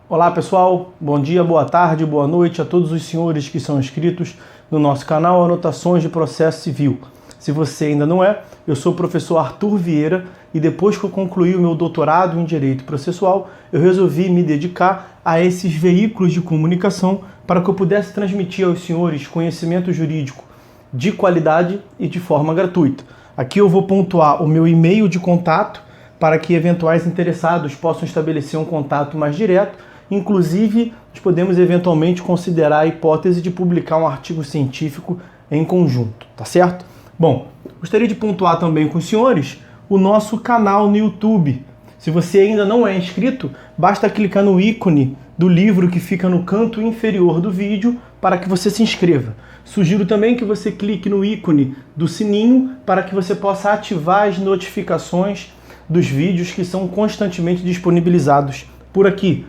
Olá pessoal, bom dia, boa tarde, boa noite a todos os senhores que são inscritos no nosso canal Anotações de Processo Civil. Se você ainda não é, eu sou o professor Arthur Vieira e depois que eu concluí o meu doutorado em Direito Processual, eu resolvi me dedicar a esses veículos de comunicação para que eu pudesse transmitir aos senhores conhecimento jurídico de qualidade e de forma gratuita. Aqui eu vou pontuar o meu e-mail de contato para que eventuais interessados possam estabelecer um contato mais direto. Inclusive, nós podemos eventualmente considerar a hipótese de publicar um artigo científico em conjunto, tá certo? Bom, gostaria de pontuar também com os senhores o nosso canal no YouTube. Se você ainda não é inscrito, basta clicar no ícone do livro que fica no canto inferior do vídeo para que você se inscreva. Sugiro também que você clique no ícone do sininho para que você possa ativar as notificações dos vídeos que são constantemente disponibilizados por aqui.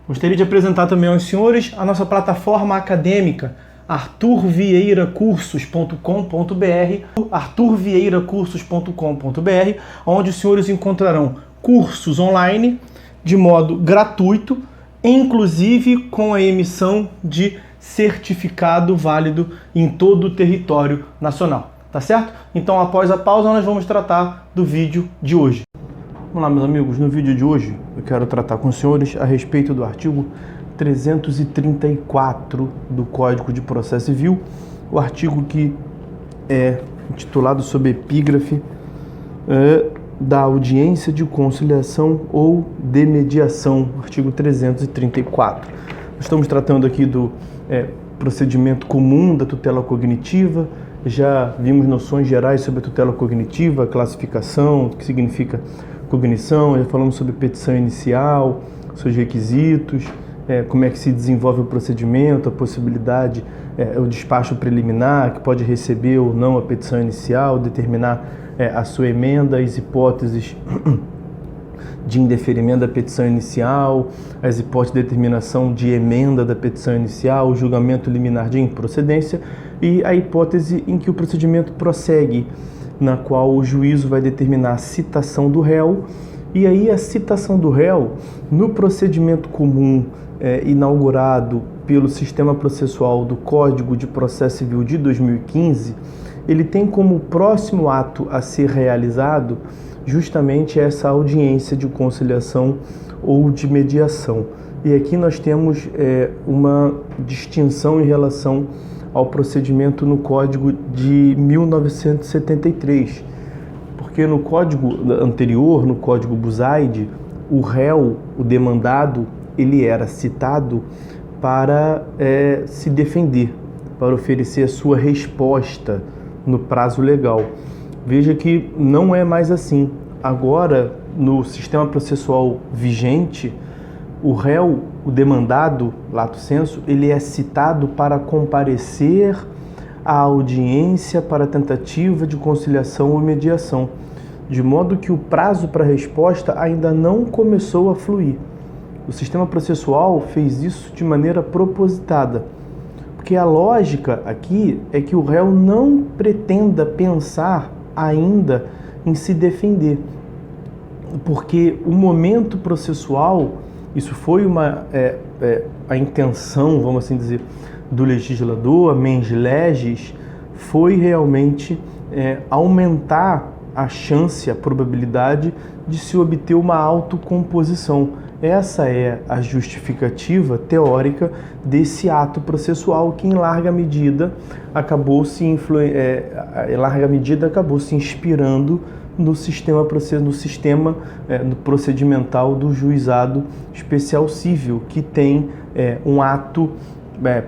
Gostaria de apresentar também aos senhores a nossa plataforma acadêmica, arturvieiracursos.com.br, arturvieiracursos.com.br, onde os senhores encontrarão cursos online de modo gratuito, inclusive com a emissão de certificado válido em todo o território nacional, tá certo? Então, após a pausa, nós vamos tratar do vídeo de hoje. Vamos lá, meus amigos, no vídeo de hoje eu quero tratar com os senhores a respeito do artigo 334 do Código de Processo Civil, o artigo que é intitulado sob epígrafe da audiência de conciliação ou de mediação, artigo 334. Nós estamos tratando aqui do procedimento comum da tutela cognitiva. Já vimos noções gerais sobre a tutela cognitiva, a classificação, o que significa cognição, já falamos sobre petição inicial, seus requisitos, como é que se desenvolve o procedimento, a possibilidade, o despacho preliminar, que pode receber ou não a petição inicial, determinar a sua emenda, as hipóteses de indeferimento da petição inicial, as hipóteses de determinação de emenda da petição inicial, o julgamento liminar de improcedência e a hipótese em que o procedimento prossegue, na qual o juízo vai determinar a citação do réu, e aí a citação do réu no procedimento comum inaugurado pelo Sistema Processual do Código de Processo Civil de 2015, ele tem como próximo ato a ser realizado justamente essa audiência de conciliação ou de mediação. E aqui nós temos uma distinção em relação ao procedimento no Código de 1973, porque no Código anterior, no Código Buzaide, o réu, o demandado, ele era citado para se defender, para oferecer a sua resposta no prazo legal. Veja que não é mais assim. Agora, no sistema processual vigente, o réu, o demandado, lato sensu, ele é citado para comparecer à audiência para tentativa de conciliação ou mediação, de modo que o prazo para resposta ainda não começou a fluir. O sistema processual fez isso de maneira propositada, porque a lógica aqui é que o réu não pretenda pensar ainda em se defender, porque o momento processual, isso foi a intenção, vamos assim dizer, do legislador, a mens legis, foi realmente aumentar a chance, a probabilidade de se obter uma autocomposição. Essa é a justificativa teórica desse ato processual que, em larga medida, acabou se inspirando no sistema procedimental do juizado especial civil, que tem um ato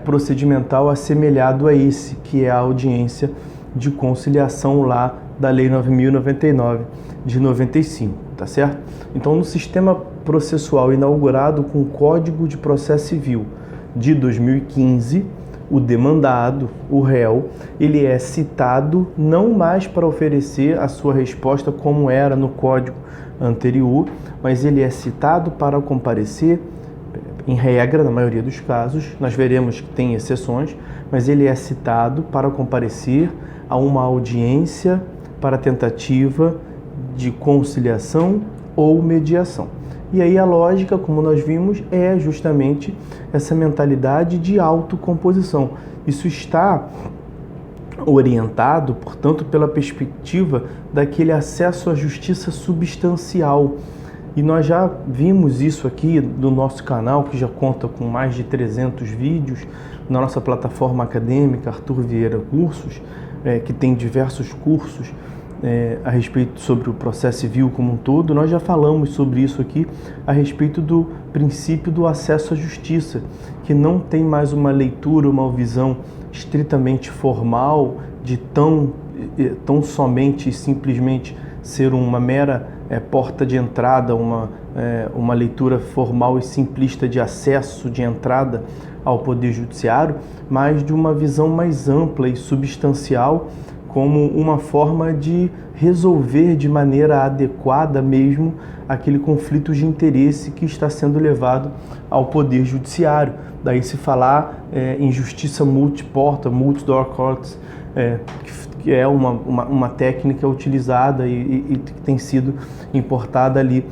procedimental assemelhado a esse, que é a audiência de conciliação lá da Lei 9.099 de 95, tá certo? Então, no sistema processual inaugurado com o Código de Processo Civil de 2015, o demandado, o réu, ele é citado não mais para oferecer a sua resposta como era no código anterior, mas ele é citado para comparecer, em regra, na maioria dos casos, nós veremos que tem exceções, mas ele é citado para comparecer a uma audiência para tentativa de conciliação ou mediação. E aí a lógica, como nós vimos, é justamente essa mentalidade de autocomposição. Isso está orientado, portanto, pela perspectiva daquele acesso à justiça substancial. E nós já vimos isso aqui no nosso canal, que já conta com mais de 300 vídeos, na nossa plataforma acadêmica Arthur Vieira Cursos, que tem diversos cursos a respeito sobre o processo civil como um todo. Nós já falamos sobre isso aqui a respeito do princípio do acesso à justiça, que não tem mais uma leitura, uma visão estritamente formal de tão somente e simplesmente ser uma mera porta de entrada, uma leitura formal e simplista de acesso, de entrada ao Poder Judiciário, mas de uma visão mais ampla e substancial, como uma forma de resolver de maneira adequada mesmo aquele conflito de interesse que está sendo levado ao Poder Judiciário. Daí se falar em justiça multiporta, multi-door courts, que é uma técnica utilizada e que tem sido importada ali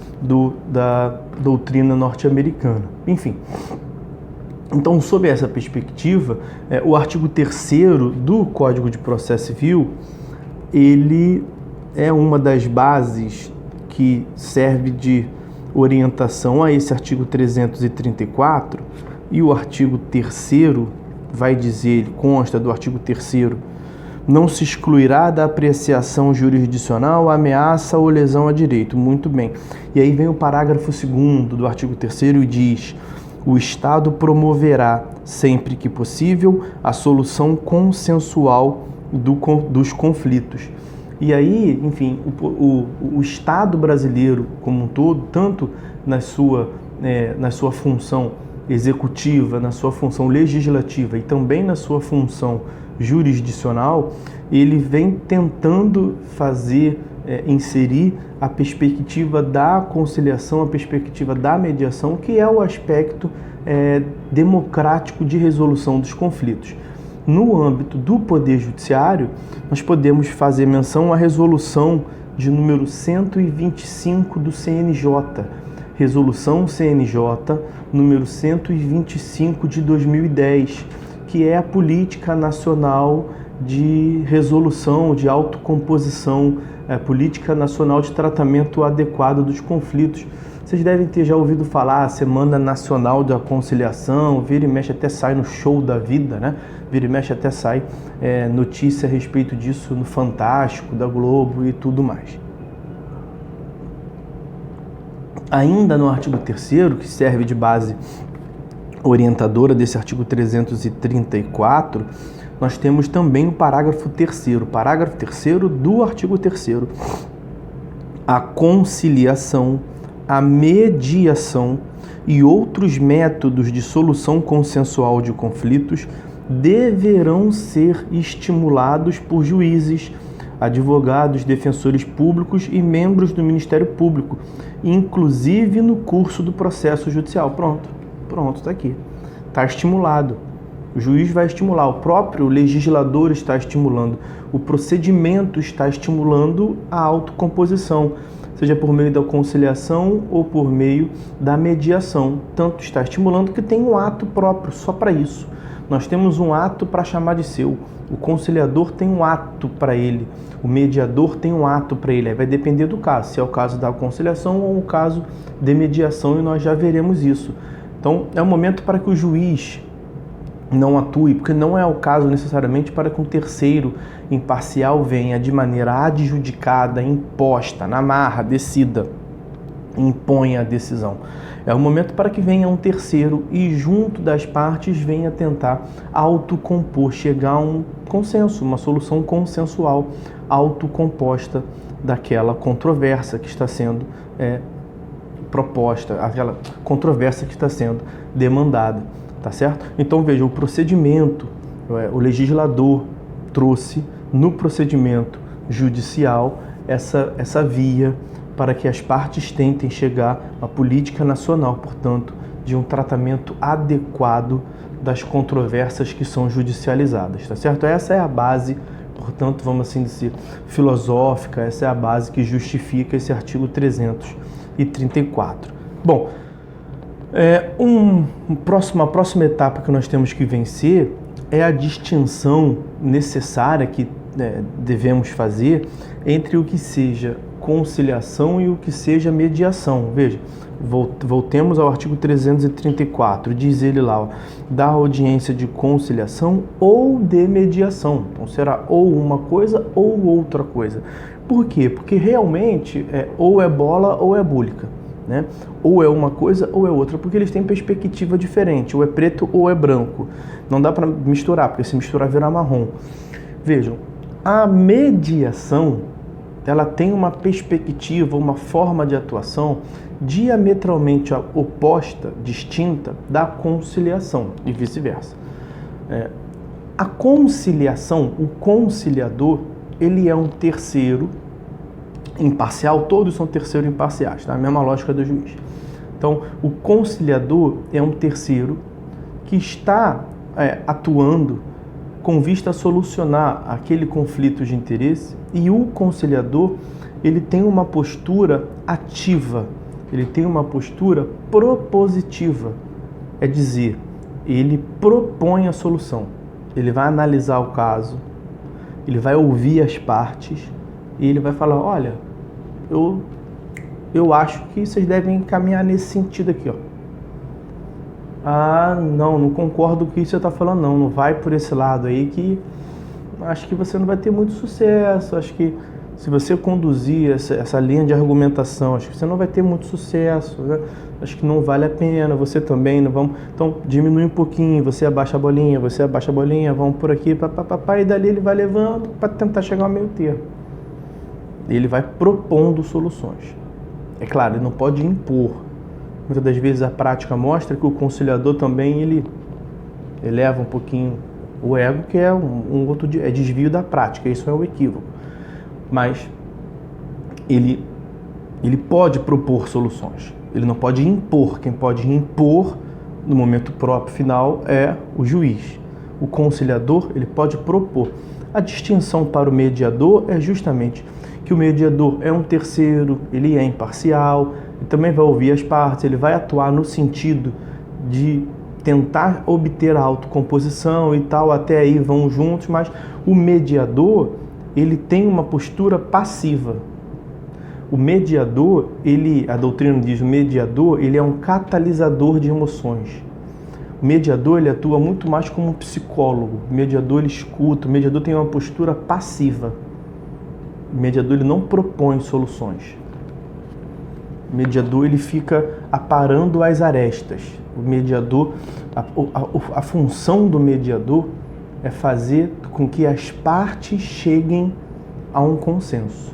da doutrina norte-americana. Enfim, então, sob essa perspectiva, o artigo 3º do Código de Processo Civil, ele é uma das bases que serve de orientação a esse artigo 334, e o artigo 3º vai dizer, ele consta do artigo 3º, não se excluirá da apreciação jurisdicional ameaça ou lesão a direito. Muito bem. E aí vem o parágrafo 2º do artigo 3º e diz: o Estado promoverá, sempre que possível, a solução consensual dos conflitos. E aí, enfim, o Estado brasileiro como um todo, tanto na sua função executiva, na sua função legislativa e também na sua função jurisdicional, ele vem tentando inserir a perspectiva da conciliação, a perspectiva da mediação, que é o aspecto democrático de resolução dos conflitos. No âmbito do Poder Judiciário, nós podemos fazer menção à resolução de número 125 do CNJ, resolução CNJ número 125 de 2010, que é a Política Nacional de Resolução, de Autocomposição, Política Nacional de Tratamento Adequado dos Conflitos. Vocês devem ter já ouvido falar a Semana Nacional da Conciliação, vira e mexe até sai no Show da Vida, né? Vira e mexe até sai notícia a respeito disso no Fantástico, da Globo e tudo mais. Ainda no artigo 3º, que serve de base orientadora desse artigo 334, nós temos também o parágrafo 3º. Parágrafo 3º do artigo 3º. A conciliação, a mediação e outros métodos de solução consensual de conflitos deverão ser estimulados por juízes, advogados, defensores públicos e membros do Ministério Público, inclusive no curso do processo judicial. Pronto, está aqui. Está estimulado. O juiz vai estimular, o próprio legislador está estimulando, o procedimento está estimulando a autocomposição, seja por meio da conciliação ou por meio da mediação. Tanto está estimulando que tem um ato próprio só para isso. Nós temos um ato para chamar de seu. O conciliador tem um ato para ele. O mediador tem um ato para ele. Aí vai depender do caso, se é o caso da conciliação ou o caso de mediação, e nós já veremos isso. Então, é um momento para que o juiz não atue, porque não é o caso necessariamente para que um terceiro imparcial venha de maneira adjudicada, imposta, na marra, decida, imponha a decisão. É o momento para que venha um terceiro e junto das partes venha tentar autocompor, chegar a um consenso, uma solução consensual, autocomposta daquela controvérsia que está sendo proposta, aquela controvérsia que está sendo demandada, tá certo? Então veja, o procedimento, o legislador trouxe no procedimento judicial essa via para que as partes tentem chegar à política nacional, portanto, de um tratamento adequado das controvérsias que são judicializadas, tá certo? Essa é a base, portanto, vamos assim dizer, filosófica, essa é a base que justifica esse artigo 334. Bom, uma próxima etapa que nós temos que vencer é a distinção necessária que devemos fazer entre o que seja conciliação e o que seja mediação. Veja, voltemos ao artigo 334, diz ele lá, ó, da audiência de conciliação ou de mediação. Então será ou uma coisa ou outra coisa. Por quê? Porque realmente ou é bola ou é búlica, né? Ou é uma coisa ou é outra, porque eles têm perspectiva diferente, ou é preto ou é branco. Não dá para misturar, porque se misturar vira marrom. Vejam, a mediação, ela tem uma perspectiva, uma forma de atuação diametralmente oposta, distinta da conciliação e vice-versa. A conciliação, o conciliador, ele é um terceiro imparcial, todos são terceiros imparciais, tá? A mesma lógica do juiz. Então, o conciliador é um terceiro que está atuando com vista a solucionar aquele conflito de interesse, e o conciliador, ele tem uma postura ativa, ele tem uma postura propositiva, é dizer, ele propõe a solução, ele vai analisar o caso, ele vai ouvir as partes e ele vai falar, olha, eu acho que vocês devem caminhar nesse sentido aqui, ó. Ah, não concordo com o que você está falando, não vai por esse lado aí que acho que você não vai ter muito sucesso, acho que se você conduzir essa linha de argumentação, acho que você não vai ter muito sucesso, né? Acho que não vale a pena, você também, não vamos... Então, diminui um pouquinho, você abaixa a bolinha, vamos por aqui, e dali ele vai levando para tentar chegar ao meio termo. Ele vai propondo soluções. É claro, ele não pode impor. Muitas das vezes a prática mostra que o conciliador também, ele eleva um pouquinho o ego, que é um outro desvio da prática, isso é um equívoco. Mas ele pode propor soluções, ele não pode impor. Quem pode impor no momento próprio final é o juiz. O conciliador, ele pode propor. A distinção para o mediador é justamente que o mediador é um terceiro, ele é imparcial, ele também vai ouvir as partes, ele vai atuar no sentido de tentar obter a autocomposição e tal, até aí vão juntos, mas o mediador, ele tem uma postura passiva. O mediador, a doutrina diz, o mediador, ele é um catalisador de emoções. O mediador, ele atua muito mais como um psicólogo. O mediador, ele escuta, o mediador tem uma postura passiva. O mediador, ele não propõe soluções. O mediador, ele fica aparando as arestas. O mediador, a função do mediador é fazer com que as partes cheguem a um consenso.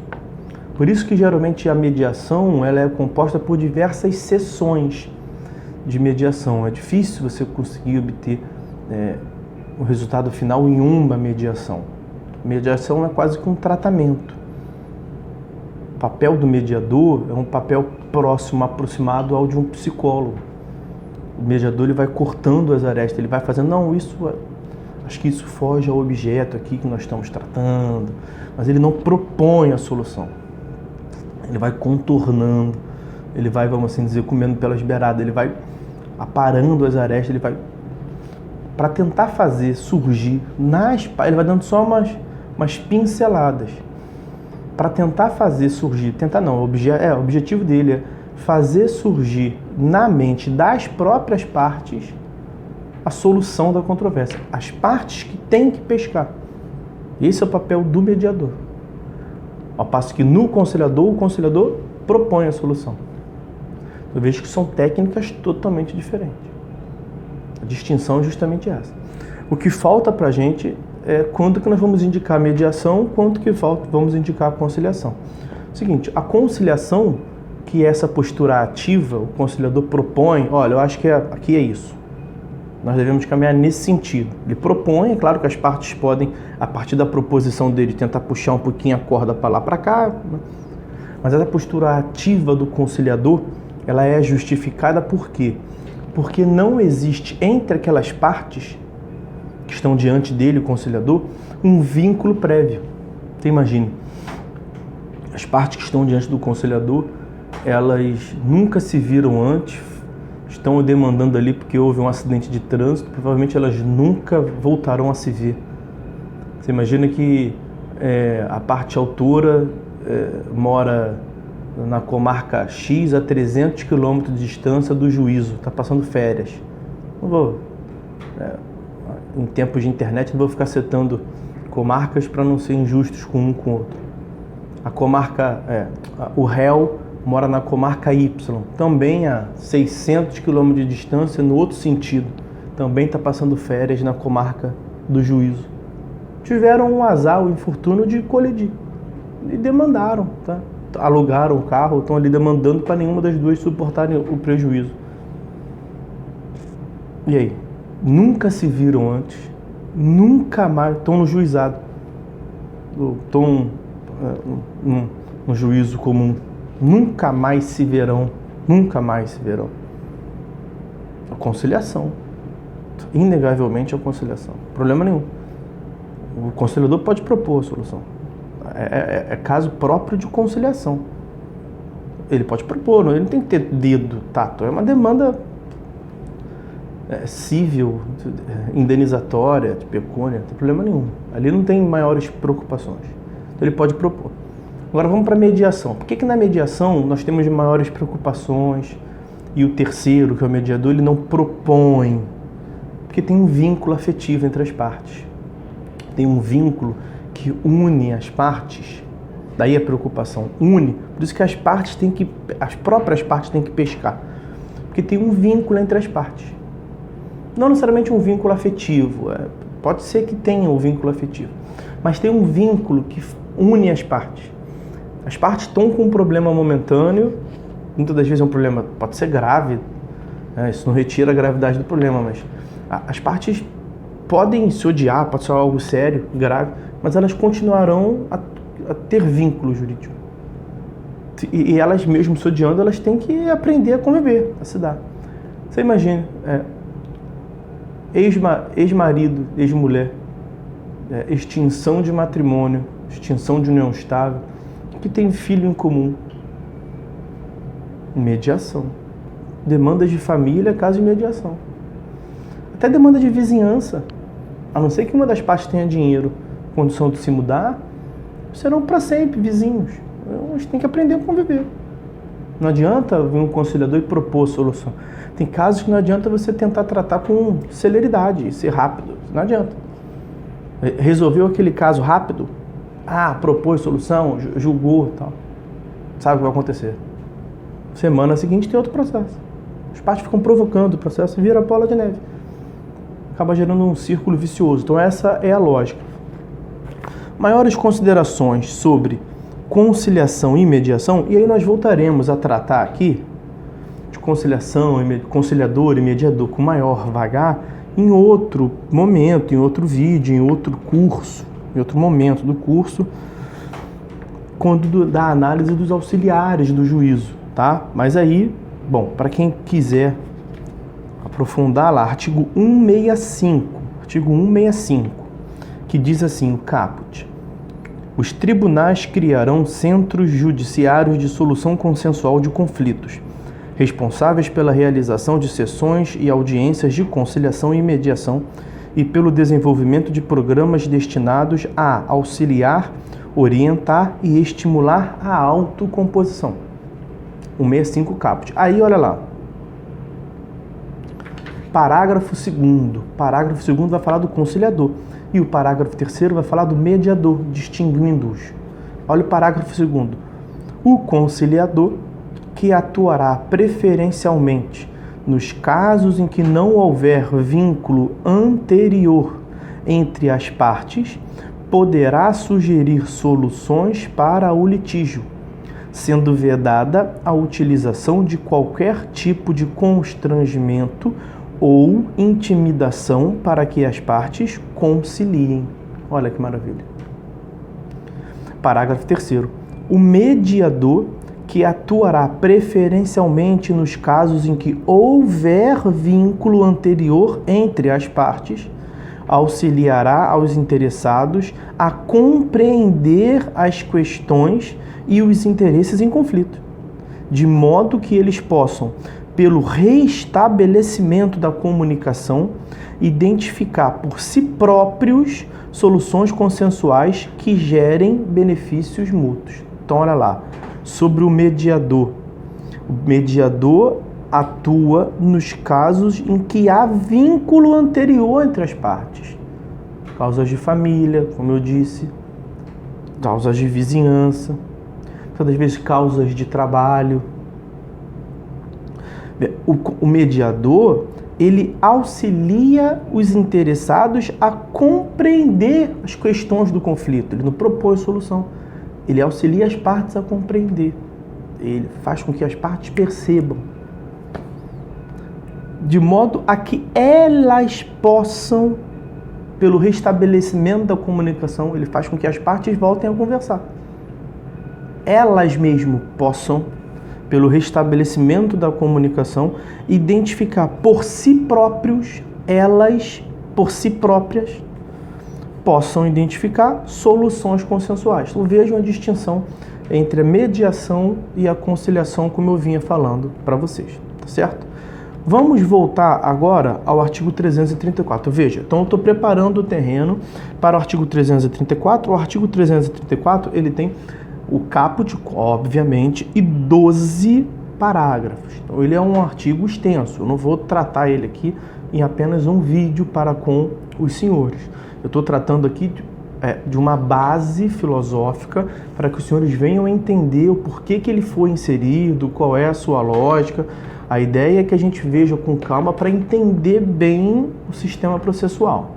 Por isso que geralmente a mediação, ela é composta por diversas sessões de mediação. É difícil você conseguir obter o resultado final em uma mediação. Mediação é quase que um tratamento. O papel do mediador é um papel próximo, aproximado ao de um psicólogo. O mediador, ele vai cortando as arestas, ele vai fazendo, acho que isso foge ao objeto aqui que nós estamos tratando, mas ele não propõe a solução. Ele vai contornando, ele vai, vamos assim dizer, comendo pelas beiradas, ele vai aparando as arestas, ele vai, para tentar fazer surgir, ele vai dando só umas pinceladas, para tentar fazer surgir, o objetivo dele é fazer surgir na mente das próprias partes a solução da controvérsia. As partes que têm que pescar. Esse é o papel do mediador. Ao passo que no conciliador, o conciliador propõe a solução. Eu vejo que são técnicas totalmente diferentes. A distinção é justamente essa. O que falta para a gente é quando que nós vamos indicar a mediação, quanto que vamos indicar a conciliação. Seguinte, a conciliação, que é essa postura ativa, o conciliador propõe, olha, eu acho que aqui é isso. Nós devemos caminhar nesse sentido. Ele propõe, é claro que as partes podem, a partir da proposição dele, tentar puxar um pouquinho a corda para lá, para cá, mas essa postura ativa do conciliador, ela é justificada por quê? Porque não existe entre aquelas partes que estão diante dele, o conciliador, um vínculo prévio. Você imagine, as partes que estão diante do conciliador, elas nunca se viram antes, estão demandando ali porque houve um acidente de trânsito, provavelmente elas nunca voltarão a se ver. Você imagina que a parte autora mora na comarca X a 300 quilômetros de distância do juízo, está passando férias. Não vou, em tempos de internet, não vou ficar citando comarcas para não ser injustos com um com o outro. A comarca, o réu mora na comarca Y, também a 600 quilômetros de distância, no outro sentido, também está passando férias na comarca do juízo. Tiveram um azar, o infortúnio de colidir e demandaram, tá? Alugaram o carro, estão ali demandando para nenhuma das duas suportarem o prejuízo. E aí? Nunca se viram antes, nunca mais, estão no juizado, estão no juízo comum, nunca mais se verão, nunca mais se verão. A conciliação, inegavelmente a conciliação, problema nenhum. O conciliador pode propor a solução. É caso próprio de conciliação. Ele pode propor, ele não tem que ter dedo, tato. É uma demanda civil, indenizatória, de pecúnia, não tem problema nenhum. Ali não tem maiores preocupações. Então ele pode propor. Agora vamos para a mediação. Por que na mediação nós temos maiores preocupações e o terceiro, que é o mediador, ele não propõe? Porque tem um vínculo afetivo entre as partes. Tem um vínculo que une as partes, daí a preocupação, une, por isso que as próprias partes têm que pescar, porque tem um vínculo entre as partes, não necessariamente um vínculo afetivo, pode ser que tenha um vínculo afetivo, mas tem um vínculo que une as partes estão com um problema momentâneo, muitas das vezes é um problema, pode ser grave, isso não retira a gravidade do problema, mas as partes podem se odiar, pode ser algo sério, grave, mas elas continuarão a ter vínculo jurídico. E elas mesmo se odiando, elas têm que aprender a conviver, a se dar. Você imagina, ex-marido, ex-mulher, extinção de matrimônio, extinção de união estável, que tem filho em comum. Mediação. Demandas de família, caso de mediação. Até demanda de vizinhança. A não ser que uma das partes tenha dinheiro, condição de se mudar, serão para sempre vizinhos. A gente tem que aprender a conviver. Não adianta vir um conciliador e propor solução. Tem casos que não adianta você tentar tratar com celeridade, ser rápido. Não adianta. Resolveu aquele caso rápido? Propôs solução, julgou e tal. Sabe o que vai acontecer? Semana seguinte tem outro processo. As partes ficam provocando o processo e vira bola de neve. Acaba gerando um círculo vicioso. Então essa é a lógica. Maiores considerações sobre conciliação e mediação, e aí nós voltaremos a tratar aqui de conciliação, conciliador e mediador com maior vagar em outro momento, em outro vídeo, em outro curso, em outro momento do curso, quando da análise dos auxiliares do juízo, tá? Mas aí, bom, para quem quiser aprofundar lá, artigo 165, que diz assim, o caput: os tribunais criarão centros judiciários de solução consensual de conflitos, responsáveis pela realização de sessões e audiências de conciliação e mediação e pelo desenvolvimento de programas destinados a auxiliar, orientar e estimular a autocomposição. 165 caput. Aí, olha lá. Parágrafo 2º. Parágrafo 2º vai falar do conciliador. E o parágrafo 3º vai falar do mediador, distinguindo-os. Olha o parágrafo 2º. O conciliador, que atuará preferencialmente nos casos em que não houver vínculo anterior entre as partes, poderá sugerir soluções para o litígio, sendo vedada a utilização de qualquer tipo de constrangimento ou intimidação para que as partes conciliem. Olha que maravilha. Parágrafo 3º. O mediador, que atuará preferencialmente nos casos em que houver vínculo anterior entre as partes, auxiliará aos interessados a compreender as questões e os interesses em conflito, de modo que eles possam, pelo reestabelecimento da comunicação, identificar por si próprios soluções consensuais que gerem benefícios mútuos. Então, olha lá, sobre o mediador. O mediador atua nos casos em que há vínculo anterior entre as partes. Causas de família, como eu disse, causas de vizinhança, muitas vezes causas de trabalho. O mediador, ele auxilia os interessados a compreender as questões do conflito. Ele não propõe solução. Ele auxilia as partes a compreender. Ele faz com que as partes percebam. De modo a que elas possam, pelo restabelecimento da comunicação, ele faz com que as partes voltem a conversar. Elas mesmo possam, pelo restabelecimento da comunicação, identificar por si próprios, elas, por si próprias, possam identificar soluções consensuais. Então vejam a distinção entre a mediação e a conciliação, como eu vinha falando para vocês, tá certo? Vamos voltar agora ao artigo 334. Veja, então eu estou preparando o terreno para o artigo 334. O artigo 334, ele tem o caput, obviamente, e 12 parágrafos. Então ele é um artigo extenso. Eu não vou tratar ele aqui em apenas um vídeo para com os senhores. Eu estou tratando aqui de uma base filosófica para que os senhores venham entender o porquê que ele foi inserido, qual é a sua lógica. A ideia é que a gente veja com calma para entender bem o sistema processual,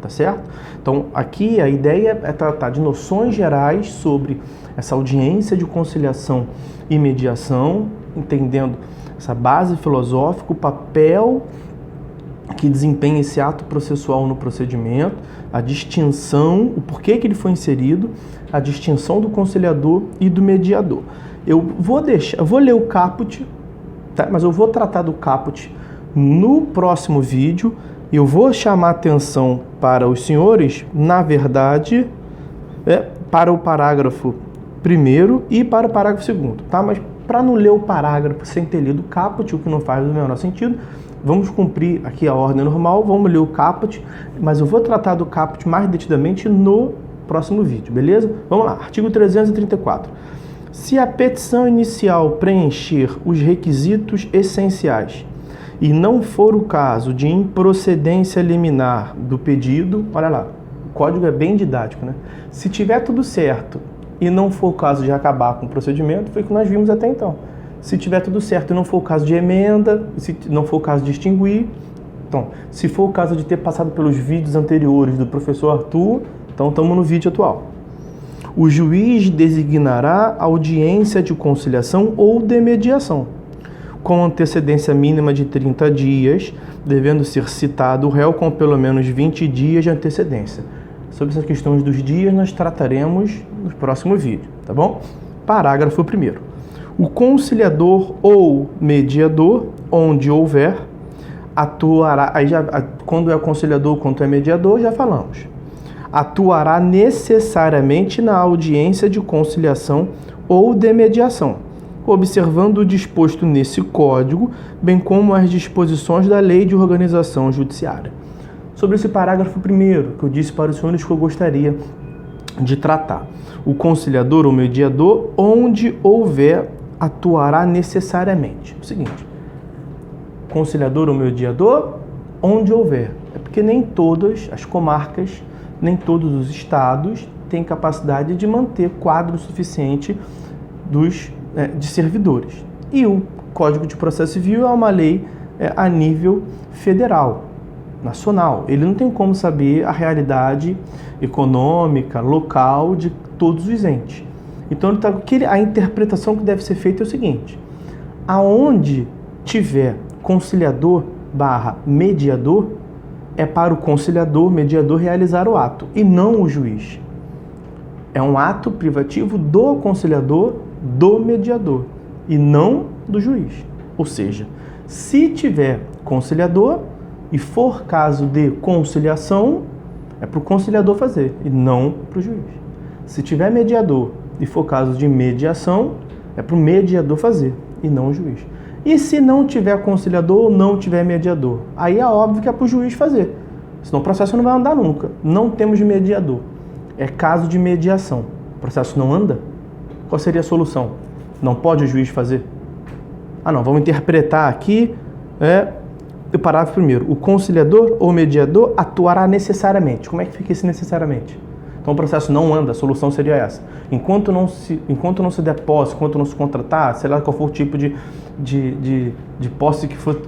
tá certo? Então, aqui a ideia é tratar de noções gerais sobre essa audiência de conciliação e mediação, entendendo essa base filosófica, o papel que desempenha esse ato processual no procedimento, a distinção, o porquê que ele foi inserido, a distinção do conciliador e do mediador. Eu vou ler o caput, tá? Mas eu vou tratar do caput no próximo vídeo. Eu vou chamar atenção para os senhores, na verdade, para o parágrafo 1º e para o parágrafo 2º, tá? Mas para não ler o parágrafo sem ter lido o caput, o que não faz o menor sentido, vamos cumprir aqui a ordem normal, vamos ler o caput, mas eu vou tratar do caput mais detidamente no próximo vídeo, beleza? Vamos lá, artigo 334. Se a petição inicial preencher os requisitos essenciais e não for o caso de improcedência liminar do pedido, olha lá, o código é bem didático, né? Se tiver tudo certo e não for o caso de acabar com o procedimento, foi o que nós vimos até então. Se tiver tudo certo e não for o caso de emenda, se não for o caso de extinguir, então, se for o caso de ter passado pelos vídeos anteriores do professor Arthur, então estamos no vídeo atual. O juiz designará audiência de conciliação ou de mediação, com antecedência mínima de 30 dias, devendo ser citado o réu com pelo menos 20 dias de antecedência. Sobre essas questões dos dias nós trataremos no próximo vídeo, tá bom? Parágrafo 1º. O conciliador ou mediador, onde houver, atuará... Aí já, quando é conciliador, quando é mediador, já falamos. Atuará necessariamente na audiência de conciliação ou de mediação, observando o disposto nesse código, bem como as disposições da Lei de Organização Judiciária. Sobre esse parágrafo 1º, que eu disse para os senhores que eu gostaria de tratar. O conciliador ou mediador, onde houver, atuará necessariamente. É o seguinte, conciliador ou mediador, onde houver. É porque nem todas as comarcas, nem todos os estados têm capacidade de manter quadro suficiente de servidores. E o Código de Processo Civil é uma lei a nível federal, nacional. Ele não tem como saber a realidade econômica, local de todos os entes. Então, a interpretação que deve ser feita é o seguinte: aonde tiver conciliador / mediador, é para o conciliador, mediador realizar o ato, e não o juiz. É um ato privativo do conciliador, do mediador, e não do juiz. Ou seja, se tiver conciliador e for caso de conciliação, é para o conciliador fazer, e não para o juiz. Se tiver mediador e for caso de mediação, é para o mediador fazer, e não o juiz. E se não tiver conciliador ou não tiver mediador? Aí é óbvio que é para o juiz fazer. Senão o processo não vai andar nunca. Não temos mediador. É caso de mediação. O processo não anda? Qual seria a solução? Não pode o juiz fazer? Ah não, vamos interpretar aqui o parágrafo primeiro. O conciliador ou mediador atuará necessariamente. Como é que fica esse necessariamente? Então o processo não anda, a solução seria essa. Enquanto não se der posse, enquanto não se contratar, sei lá qual for o tipo de posse que for,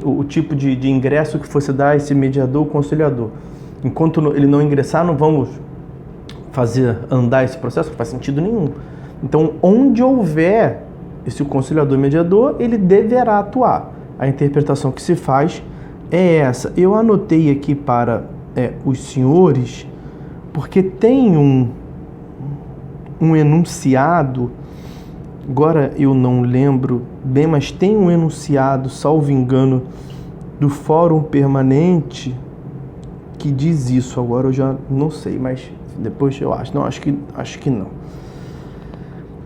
o tipo de ingresso que fosse dar esse mediador ou conciliador. Enquanto ele não ingressar, não vamos fazer andar esse processo, não faz sentido nenhum. Então, onde houver esse conciliador e mediador, ele deverá atuar. A interpretação que se faz é essa. Eu anotei aqui para os senhores, porque tem um enunciado, agora eu não lembro bem, mas tem um enunciado, salvo engano, do Fórum Permanente que diz isso. Agora eu já não sei, mas depois eu acho. Não, acho que não.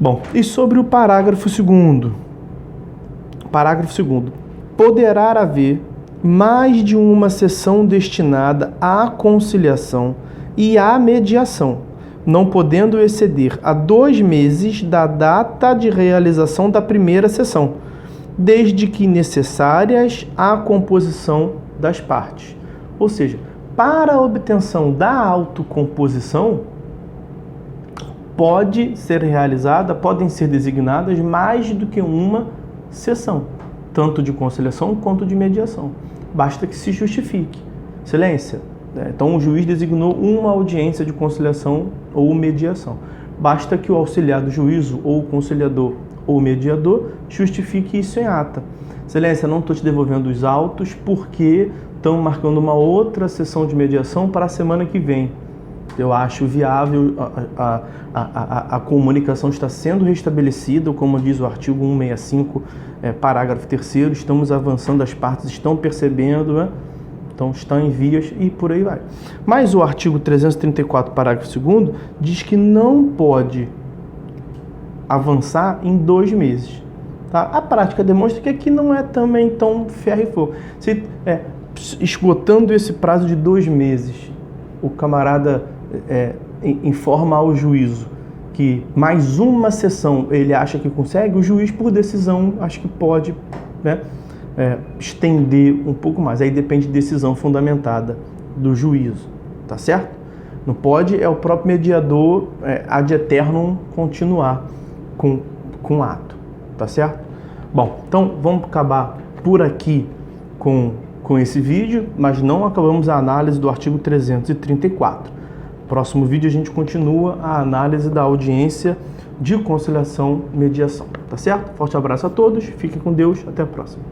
Bom, e sobre o parágrafo 2º? Parágrafo 2º. Poderá haver mais de uma sessão destinada à conciliação e à mediação, não podendo exceder a 2 meses da data de realização da primeira sessão, desde que necessárias à composição das partes. Ou seja, para a obtenção da autocomposição, podem ser designadas mais do que uma sessão, tanto de conciliação quanto de mediação. Basta que se justifique. Excelência, então o juiz designou uma audiência de conciliação ou mediação. Basta que o auxiliar do juízo, ou o conciliador, ou o mediador, justifique isso em ata. Excelência, não estou te devolvendo os autos porque estão marcando uma outra sessão de mediação para a semana que vem. Eu acho viável, a comunicação está sendo restabelecida, como diz o artigo 165, parágrafo 3º, estamos avançando, as partes estão percebendo, então estão em vias e por aí vai. Mas o artigo 334, parágrafo 2º, diz que não pode avançar em 2 meses. Tá? A prática demonstra que aqui não é também tão ferro e fogo. Esgotando esse prazo de 2 meses, o camarada informa ao juízo que mais uma sessão ele acha que consegue, o juiz, por decisão, acho que pode estender um pouco mais. Aí depende de decisão fundamentada do juízo, tá certo? Não pode, o próprio mediador ad eternum continuar com o ato, tá certo? Bom, então vamos acabar por aqui com esse vídeo, mas não acabamos a análise do artigo 334. Próximo vídeo a gente continua a análise da audiência de conciliação e mediação, tá certo? Forte abraço a todos, fiquem com Deus, até a próxima.